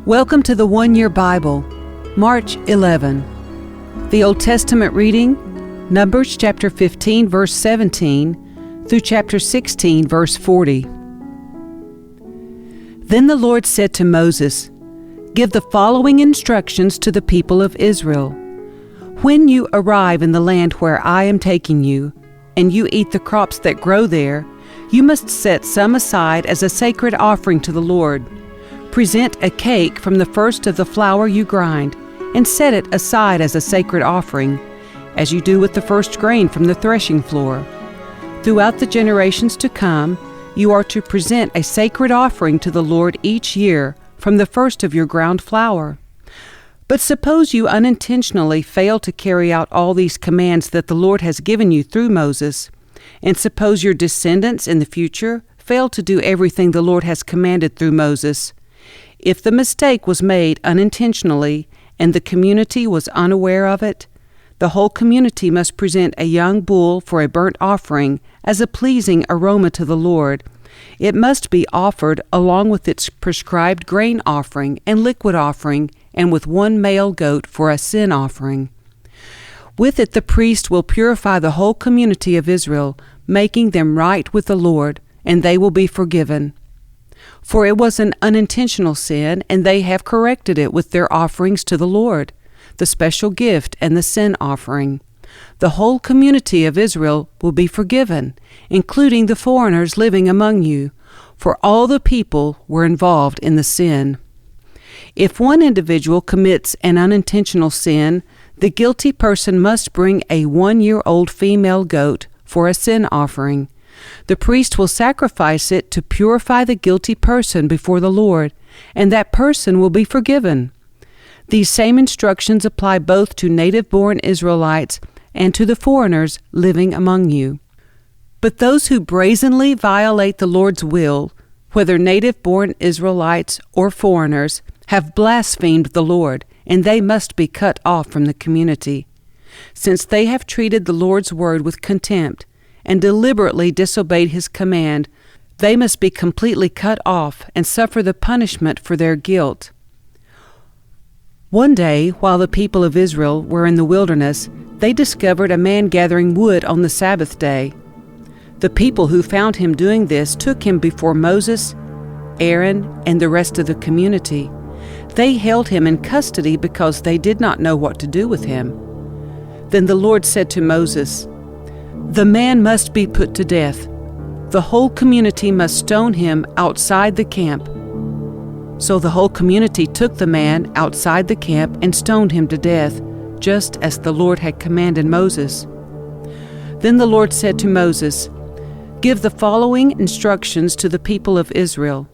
Welcome to the One Year Bible, March 11. The Old Testament reading, Numbers chapter 15, verse 17, through chapter 16, verse 40. Then the Lord said to Moses, "Give the following instructions to the people of Israel. When you arrive in the land where I am taking you, and you eat the crops that grow there, you must set some aside as a sacred offering to the Lord. Present a cake from the first of the flour you grind, and set it aside as a sacred offering, as you do with the first grain from the threshing floor. Throughout the generations to come, you are to present a sacred offering to the Lord each year from the first of your ground flour. But suppose you unintentionally fail to carry out all these commands that the Lord has given you through Moses, and suppose your descendants in the future fail to do everything the Lord has commanded through Moses. If the mistake was made unintentionally and the community was unaware of it, the whole community must present a young bull for a burnt offering as a pleasing aroma to the Lord. It must be offered along with its prescribed grain offering and liquid offering, and with one male goat for a sin offering. With it the priest will purify the whole community of Israel, making them right with the Lord, and they will be forgiven. For it was an unintentional sin, and they have corrected it with their offerings to the Lord, the special gift and the sin offering. The whole community of Israel will be forgiven, including the foreigners living among you, for all the people were involved in the sin. If one individual commits an unintentional sin, the guilty person must bring a 1-year-old female goat for a sin offering. The priest will sacrifice it to purify the guilty person before the Lord, and that person will be forgiven. These same instructions apply both to native-born Israelites and to the foreigners living among you. But those who brazenly violate the Lord's will, whether native-born Israelites or foreigners, have blasphemed the Lord, and they must be cut off from the community. Since they have treated the Lord's word with contempt and deliberately disobeyed His command, they must be completely cut off and suffer the punishment for their guilt. One day, while the people of Israel were in the wilderness, they discovered a man gathering wood on the Sabbath day. The people who found him doing this took him before Moses, Aaron, and the rest of the community. They held him in custody because they did not know what to do with him. Then the Lord said to Moses, "The man must be put to death. The whole community must stone him outside the camp." So the whole community took the man outside the camp and stoned him to death, just as the Lord had commanded Moses. Then the Lord said to Moses, "Give the following instructions to the people of Israel.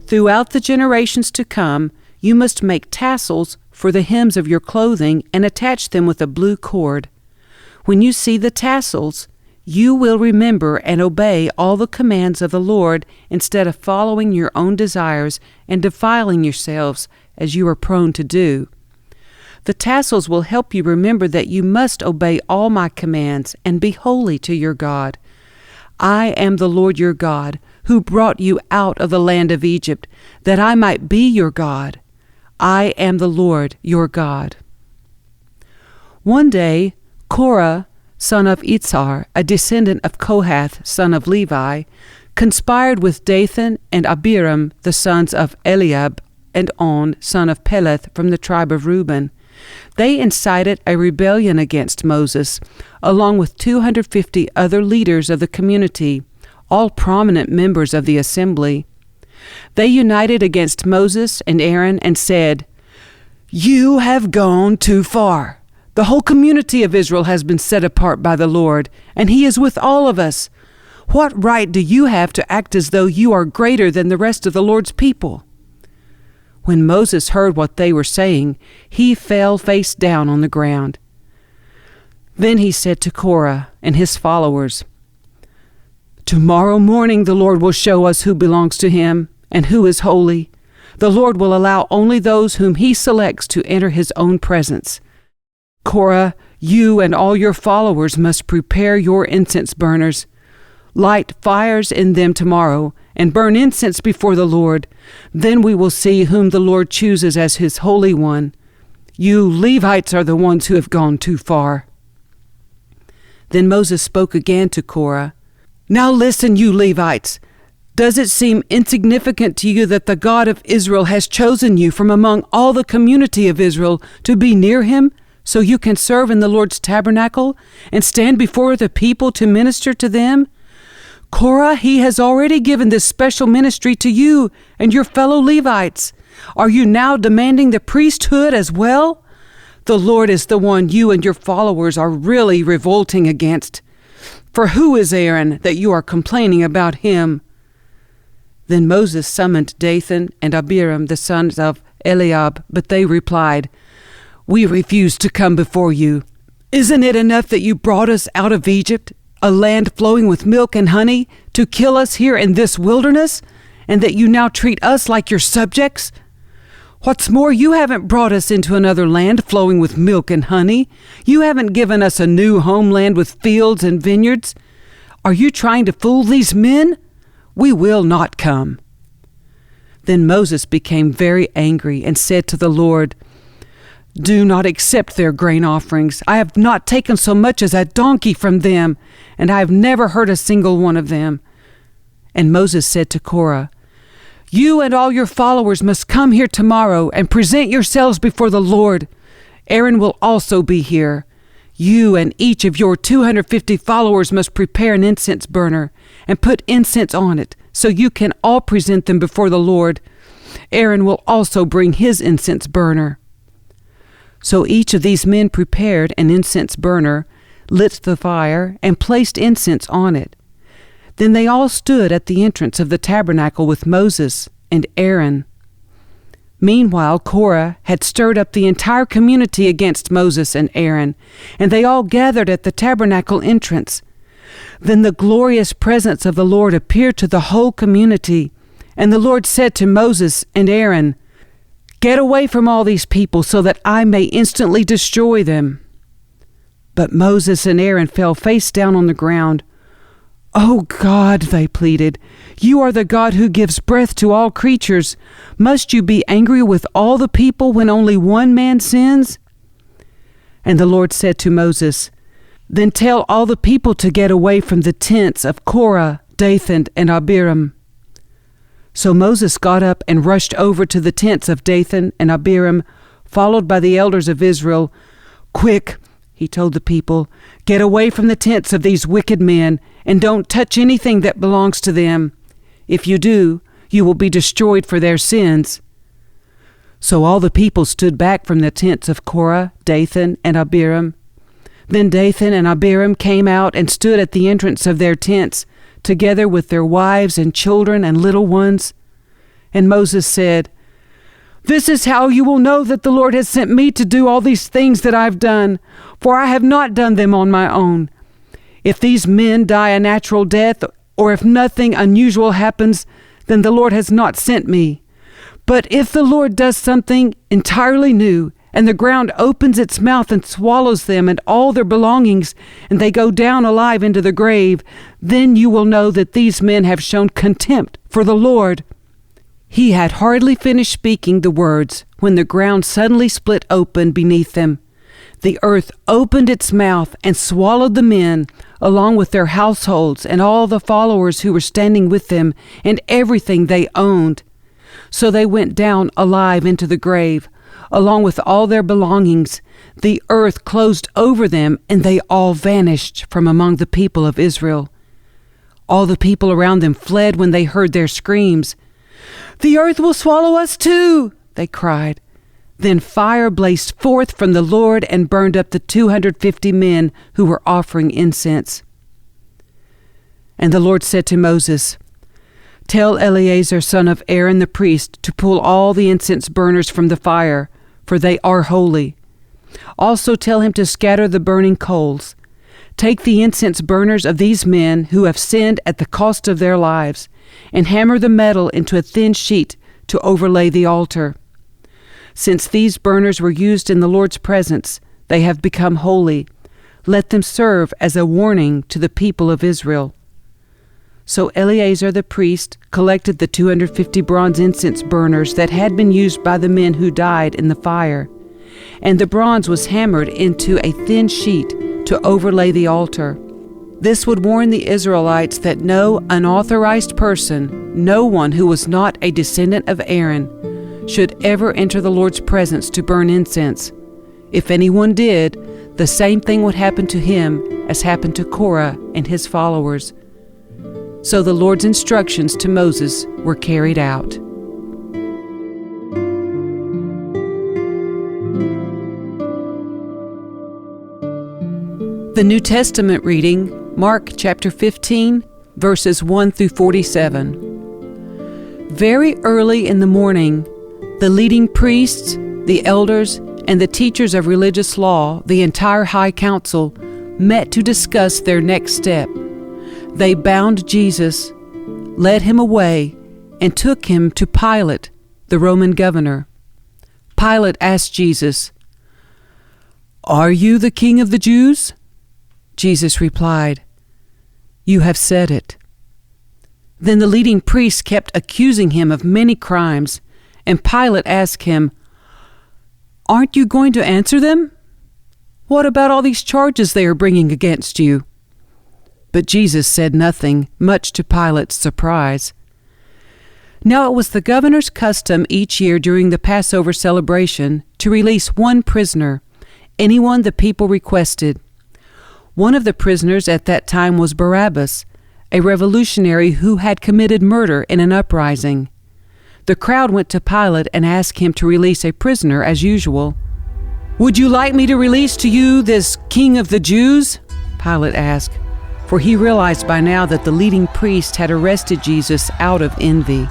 Throughout the generations to come, you must make tassels for the hems of your clothing and attach them with a blue cord. When you see the tassels, you will remember and obey all the commands of the Lord instead of following your own desires and defiling yourselves as you are prone to do. The tassels will help you remember that you must obey all my commands and be holy to your God. I am the Lord your God, who brought you out of the land of Egypt, that I might be your God. I am the Lord your God." One day, Korah, son of Itzhar, a descendant of Kohath, son of Levi, conspired with Dathan and Abiram, the sons of Eliab, and On, son of Peleth, from the tribe of Reuben. They incited a rebellion against Moses, along with 250 other leaders of the community, all prominent members of the assembly. They united against Moses and Aaron and said, "You have gone too far. The whole community of Israel has been set apart by the Lord, and He is with all of us. What right do you have to act as though you are greater than the rest of the Lord's people?" When Moses heard what they were saying, he fell face down on the ground. Then he said to Korah and his followers, "Tomorrow morning the Lord will show us who belongs to Him and who is holy. The Lord will allow only those whom He selects to enter His own presence. Korah, you and all your followers must prepare your incense burners. Light fires in them tomorrow, and burn incense before the Lord. Then we will see whom the Lord chooses as his Holy One. You Levites are the ones who have gone too far." Then Moses spoke again to Korah. "Now listen, you Levites. Does it seem insignificant to you that the God of Israel has chosen you from among all the community of Israel to be near him, so you can serve in the Lord's tabernacle and stand before the people to minister to them? Korah, he has already given this special ministry to you and your fellow Levites. Are you now demanding the priesthood as well? The Lord is the one you and your followers are really revolting against. For who is Aaron that you are complaining about him?" Then Moses summoned Dathan and Abiram, the sons of Eliab, but they replied, "We refuse to come before you. Isn't it enough that you brought us out of Egypt, a land flowing with milk and honey, to kill us here in this wilderness, and that you now treat us like your subjects? What's more, you haven't brought us into another land flowing with milk and honey. You haven't given us a new homeland with fields and vineyards. Are you trying to fool these men? We will not come." Then Moses became very angry and said to the Lord, "Do not accept their grain offerings. I have not taken so much as a donkey from them, and I have never hurt a single one of them." And Moses said to Korah, "You and all your followers must come here tomorrow and present yourselves before the Lord. Aaron will also be here. You and each of your 250 followers must prepare an incense burner and put incense on it, so you can all present them before the Lord. Aaron will also bring his incense burner." So each of these men prepared an incense burner, lit the fire, and placed incense on it. Then they all stood at the entrance of the tabernacle with Moses and Aaron. Meanwhile, Korah had stirred up the entire community against Moses and Aaron, and they all gathered at the tabernacle entrance. Then the glorious presence of the Lord appeared to the whole community, and the Lord said to Moses and Aaron, "Get away from all these people so that I may instantly destroy them." But Moses and Aaron fell face down on the ground. "Oh God," they pleaded, "you are the God who gives breath to all creatures. Must you be angry with all the people when only one man sins?" And the Lord said to Moses, "Then tell all the people to get away from the tents of Korah, Dathan, and Abiram." So Moses got up and rushed over to the tents of Dathan and Abiram, followed by the elders of Israel. "Quick," he told the people, "get away from the tents of these wicked men, and don't touch anything that belongs to them. If you do, you will be destroyed for their sins." So all the people stood back from the tents of Korah, Dathan, and Abiram. Then Dathan and Abiram came out and stood at the entrance of their tents, together with their wives and children and little ones. And Moses said, "This is how you will know that the Lord has sent me to do all these things that I've done, for I have not done them on my own. If these men die a natural death, or if nothing unusual happens, then the Lord has not sent me. But if the Lord does something entirely new, and the ground opens its mouth and swallows them and all their belongings, and they go down alive into the grave, then you will know that these men have shown contempt for the Lord." He had hardly finished speaking the words when the ground suddenly split open beneath them. The earth opened its mouth and swallowed the men, along with their households and all the followers who were standing with them and everything they owned. So they went down alive into the grave, along with all their belongings. The earth closed over them, and they all vanished from among the people of Israel. All the people around them fled when they heard their screams. "The earth will swallow us too," they cried. Then fire blazed forth from the Lord and burned up the 250 men who were offering incense. And the Lord said to Moses, "Tell Eleazar, son of Aaron the priest, to pull all the incense burners from the fire, for they are holy. Also tell him to scatter the burning coals. Take the incense burners of these men who have sinned at the cost of their lives, and hammer the metal into a thin sheet to overlay the altar. Since these burners were used in the Lord's presence, they have become holy. Let them serve as a warning to the people of Israel." So Eleazar the priest collected the 250 bronze incense burners that had been used by the men who died in the fire, and the bronze was hammered into a thin sheet to overlay the altar. This would warn the Israelites that no unauthorized person, no one who was not a descendant of Aaron, should ever enter the Lord's presence to burn incense. If anyone did, the same thing would happen to him as happened to Korah and his followers. So the Lord's instructions to Moses were carried out. The New Testament reading, Mark chapter 15, verses 1 through 47. Very early in the morning, the leading priests, the elders, and the teachers of religious law, the entire high council, met to discuss their next step. They bound Jesus, led him away, and took him to Pilate, the Roman governor. Pilate asked Jesus, "Are you the king of the Jews?" Jesus replied, "You have said it." Then the leading priests kept accusing him of many crimes, and Pilate asked him, "Aren't you going to answer them? What about all these charges they are bringing against you?" But Jesus said nothing, much to Pilate's surprise. Now it was the governor's custom each year during the Passover celebration to release one prisoner, anyone the people requested. One of the prisoners at that time was Barabbas, a revolutionary who had committed murder in an uprising. The crowd went to Pilate and asked him to release a prisoner as usual. "Would you like me to release to you this king of the Jews?" Pilate asked, for he realized by now that the leading priest had arrested Jesus out of envy.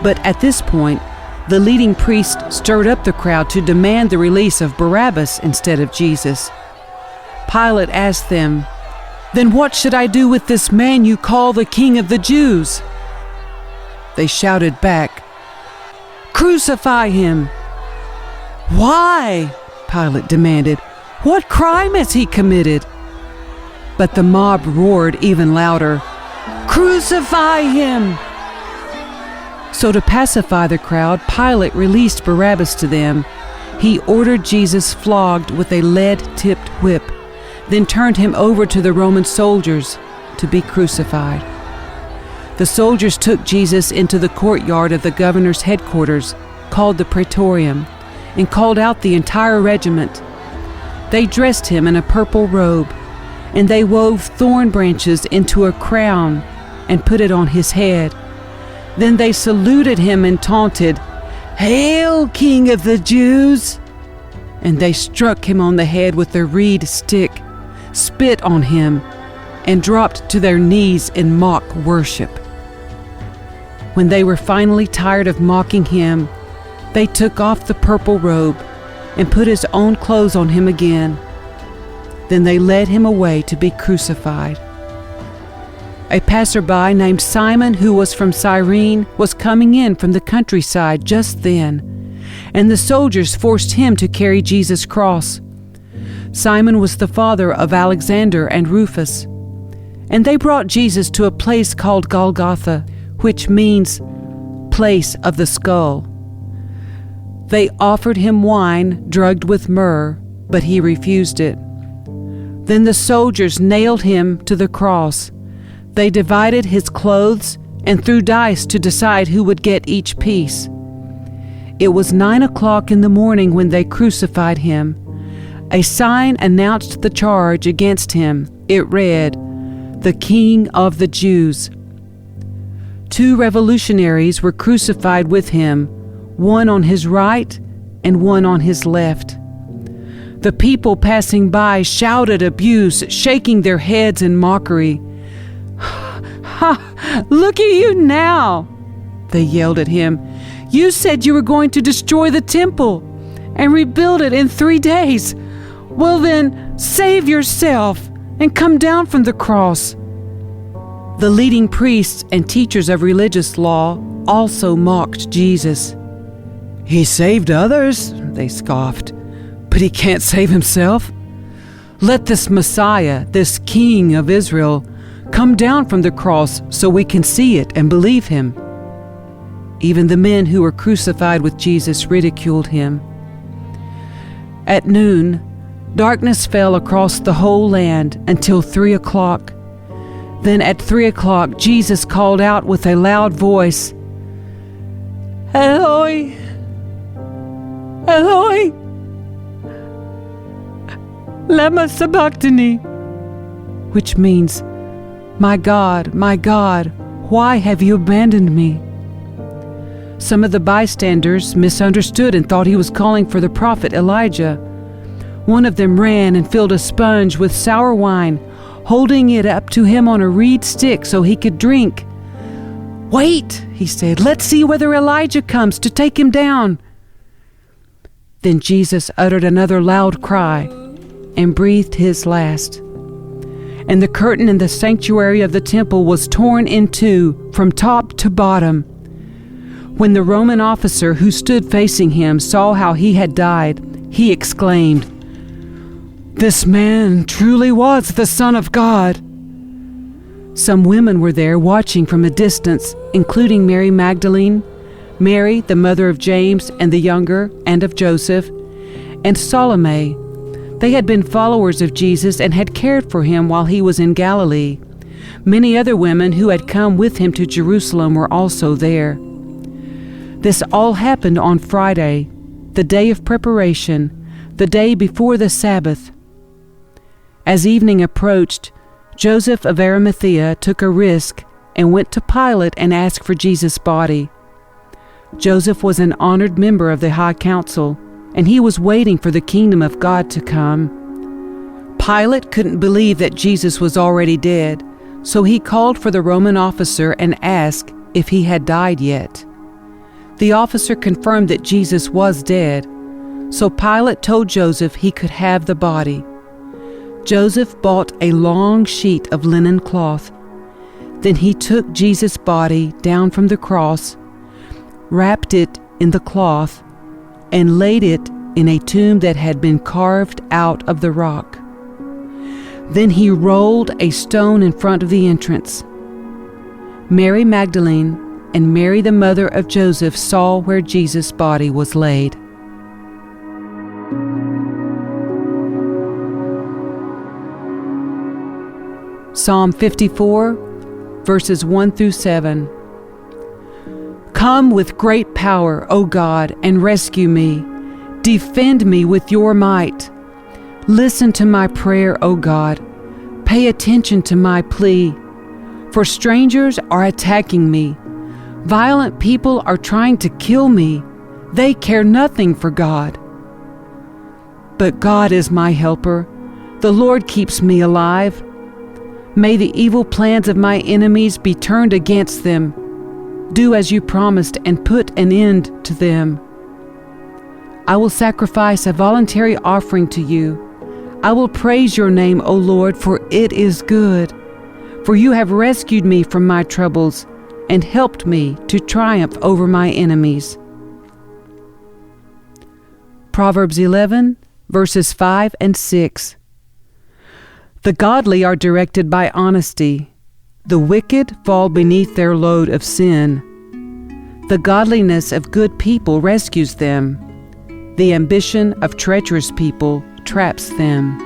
But at this point, the leading priest stirred up the crowd to demand the release of Barabbas instead of Jesus. Pilate asked them, "Then what should I do with this man you call the King of the Jews?" They shouted back, "Crucify him!" "Why?" Pilate demanded. "What crime has he committed?" But the mob roared even louder, "Crucify him!" So to pacify the crowd, Pilate released Barabbas to them. He ordered Jesus flogged with a lead-tipped whip, then turned him over to the Roman soldiers to be crucified. The soldiers took Jesus into the courtyard of the governor's headquarters, called the Praetorium, and called out the entire regiment. They dressed him in a purple robe, and they wove thorn branches into a crown and put it on his head. Then they saluted him and taunted, "Hail, King of the Jews!" And they struck him on the head with a reed stick, spit on him, and dropped to their knees in mock worship. When they were finally tired of mocking him, they took off the purple robe and put his own clothes on him again. Then they led him away to be crucified. A passerby named Simon, who was from Cyrene, was coming in from the countryside just then, and the soldiers forced him to carry Jesus' cross. Simon was the father of Alexander and Rufus. And they brought Jesus to a place called Golgotha, which means place of the skull. They offered him wine drugged with myrrh, but he refused it. Then the soldiers nailed him to the cross. They divided his clothes and threw dice to decide who would get each piece. It was 9 o'clock in the morning when they crucified him. A sign announced the charge against him. It read, "The King of the Jews." 2 revolutionaries were crucified with him, one on his right and one on his left. The people passing by shouted abuse, shaking their heads in mockery. "Ha! Look at you now!" they yelled at him. "You said you were going to destroy the temple and rebuild it in 3 days. Well then, save yourself and come down from the cross." The leading priests and teachers of religious law also mocked Jesus. "He saved others," they scoffed, "but he can't save himself. Let this Messiah, this King of Israel, Come down from the cross so we can see it and believe him." Even the men who were crucified with Jesus ridiculed him. At noon, darkness fell across the whole land until 3 o'clock. Then at 3 o'clock, Jesus called out with a loud voice, "Eloi, Eloi, lama sabachthani," which means, my God, why have you abandoned me?" Some of the bystanders misunderstood and thought he was calling for the prophet Elijah. One of them ran and filled a sponge with sour wine, holding it up to him on a reed stick so he could drink. "Wait," he said, "let's see whether Elijah comes to take him down." Then Jesus uttered another loud cry and breathed his last. And the curtain in the sanctuary of the temple was torn in two from top to bottom. When the Roman officer who stood facing him saw how he had died, he exclaimed, "This man truly was the Son of God." Some women were there watching from a distance, including Mary Magdalene, Mary, the mother of James and the younger, and of Joseph, and Salome. They had been followers of Jesus and had cared for him while he was in Galilee. Many other women who had come with him to Jerusalem were also there. This all happened on Friday, the day of preparation, the day before the Sabbath. As evening approached, Joseph of Arimathea took a risk and went to Pilate and asked for Jesus' body. Joseph was an honored member of the High Council, and he was waiting for the kingdom of God to come. Pilate couldn't believe that Jesus was already dead, so he called for the Roman officer and asked if he had died yet. The officer confirmed that Jesus was dead, so Pilate told Joseph he could have the body. Joseph bought a long sheet of linen cloth. Then he took Jesus' body down from the cross, wrapped it in the cloth, and laid it in a tomb that had been carved out of the rock. Then he rolled a stone in front of the entrance. Mary Magdalene and Mary, the mother of Joseph, saw where Jesus' body was laid. Psalm 54, verses 1 through 7. Come with great power, O God, and rescue me. Defend me with your might. Listen to my prayer, O God. Pay attention to my plea. For strangers are attacking me. Violent people are trying to kill me. They care nothing for God. But God is my helper. The Lord keeps me alive. May the evil plans of my enemies be turned against them. Do as you promised and put an end to them. I will sacrifice a voluntary offering to you. I will praise your name, O Lord, for it is good. For you have rescued me from my troubles and helped me to triumph over my enemies. Proverbs 11, verses 5 and 6. The godly are directed by honesty. The wicked fall beneath their load of sin. The godliness of good people rescues them. The ambition of treacherous people traps them.